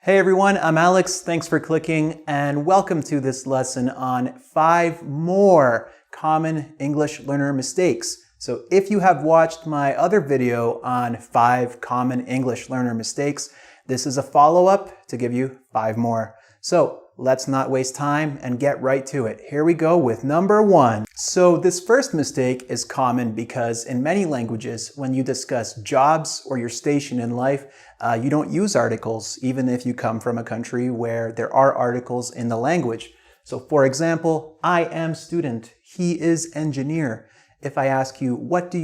Hey everyone, I'm Alex. Thanks for clicking and welcome to this lesson on 5 more common English learner mistakes. So if you have watched my other video on 5 common English learner mistakes, this is a follow-up to give you 5 more. So let's not waste time and get right to it. Here we go with number 1. So this first mistake is common because in many languages, when you discuss jobs or your station in life, you don't use articles, even if you come from a country where there are articles in the language. So for example, I am student, he is engineer. If I ask you, what do?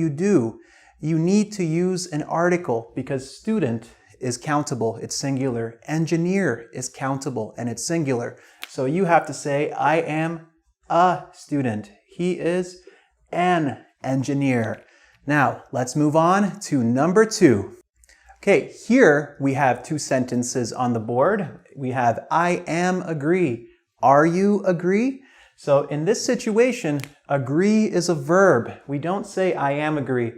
You need to use an article because student is countable, it's singular. Engineer is countable and it's singular. So you have to say, I am a student. He is an engineer. Now, let's move on to number 2. Okay, here we have 2 sentences on the board. We have I am agree. Are you agree? So in this situation, agree is a verb. We don't say I am agree.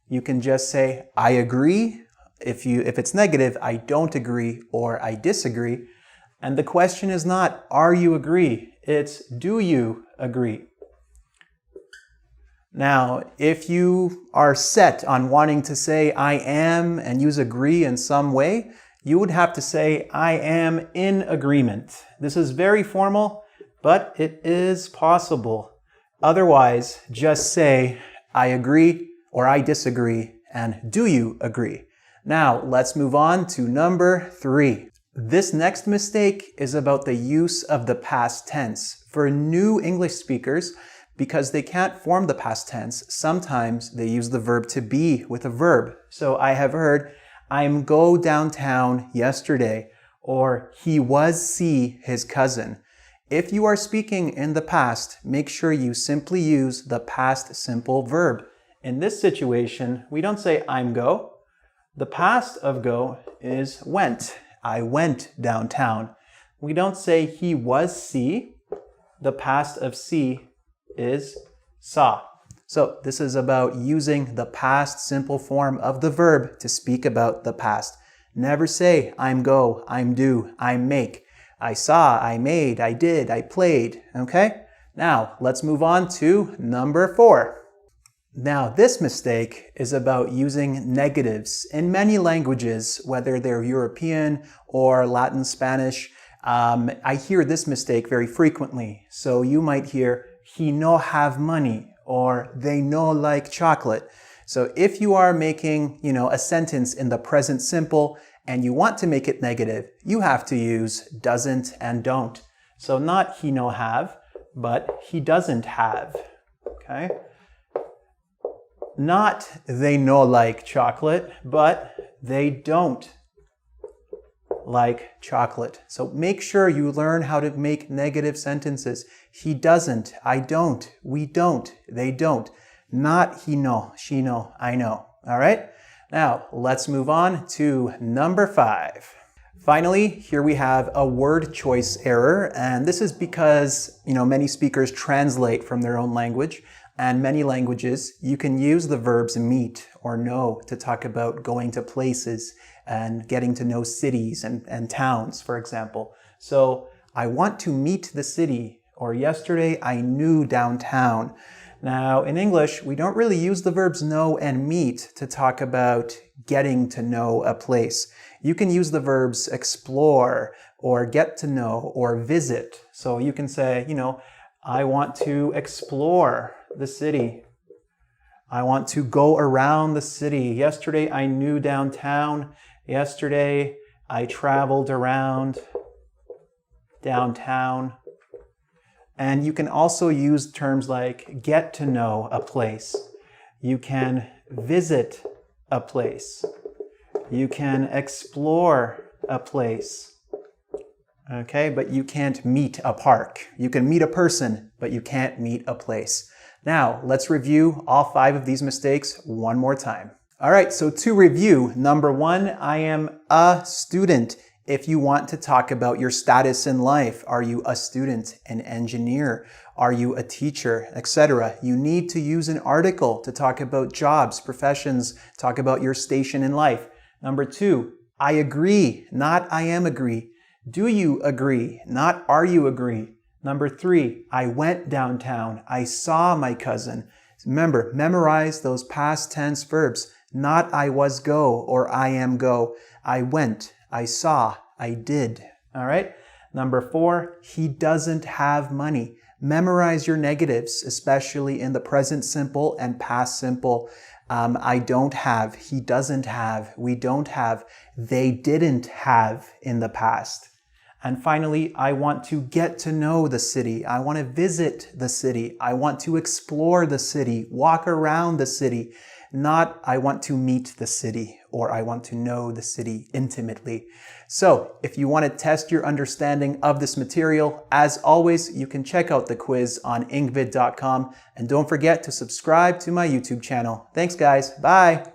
You can just say I agree. If it's negative, I don't agree or I disagree. And the question is not are you agree? It's do you agree? Now, if you are set on wanting to say I am and use agree in some way, you would have to say I am in agreement. This is very formal, but it is possible. Otherwise, just say I agree or I disagree and do you agree? Now, let's move on to number 3. This next mistake is about the use of the past tense. For new English speakers, because they can't form the past tense, sometimes they use the verb to be with a verb. So I have heard, I'm go downtown yesterday, or he was see his cousin. If you are speaking in the past, make sure you simply use the past simple verb. In this situation, we don't say I'm go. The past of go is went. I went downtown. We don't say he was see. The past of see is saw. So this is about using the past simple form of the verb to speak about the past. Never say I'm go, I'm do, I make, I saw, I made, I did, I played. Okay? Now let's move on to number 4. Now this mistake is about using negatives. In many languages, whether they're European or Latin Spanish, I hear this mistake very frequently. So you might hear he no have money or they no like chocolate. So if you are making, a sentence in the present simple and you want to make it negative, you have to use doesn't and don't. So not he no have, but he doesn't have. Okay? Not they no like chocolate, but they don't like chocolate. So make sure you learn how to make negative sentences. He doesn't, I don't, we don't, they don't. Not he no, she no, I know. All right? Now, let's move on to number 5. Finally, here we have a word choice error, and this is because, many speakers translate from their own language, and many languages, you can use the verbs meet or know to talk about going to places and getting to know cities and towns, for example. So, I want to meet the city, or yesterday I knew downtown. Now, in English, we don't really use the verbs know and meet to talk about getting to know a place. You can use the verbs explore, or get to know, or visit. So you can say, I want to explore the city. I want to go around the city. Yesterday I knew downtown. Yesterday I traveled around downtown. And you can also use terms like get to know a place. You can visit a place. You can explore a place. Okay, but you can't meet a park. You can meet a person, but you can't meet a place. Now, let's review all 5 of these mistakes one more time. All right, so to review, number 1, I am a student. If you want to talk about your status in life, are you a student, an engineer? Are you a teacher, etc.? You need to use an article to talk about jobs, professions, talk about your station in life. Number 2, I agree, not I am agree. Do you agree, not are you agree. Number 3, I went downtown. I saw my cousin. Remember, memorize those past tense verbs, not I was go or I am go. I went, I saw, I did. All right? Number 4, he doesn't have money. Memorize your negatives, especially in the present simple and past simple. I don't have, he doesn't have, we don't have, they didn't have in the past. And finally, I want to get to know the city. I want to visit the city. I want to explore the city, walk around the city. Not I want to meet the city or I want to know the city intimately. So if you want to test your understanding of this material, as always, you can check out the quiz on engvid.com and don't forget to subscribe to my YouTube channel. Thanks guys. Bye.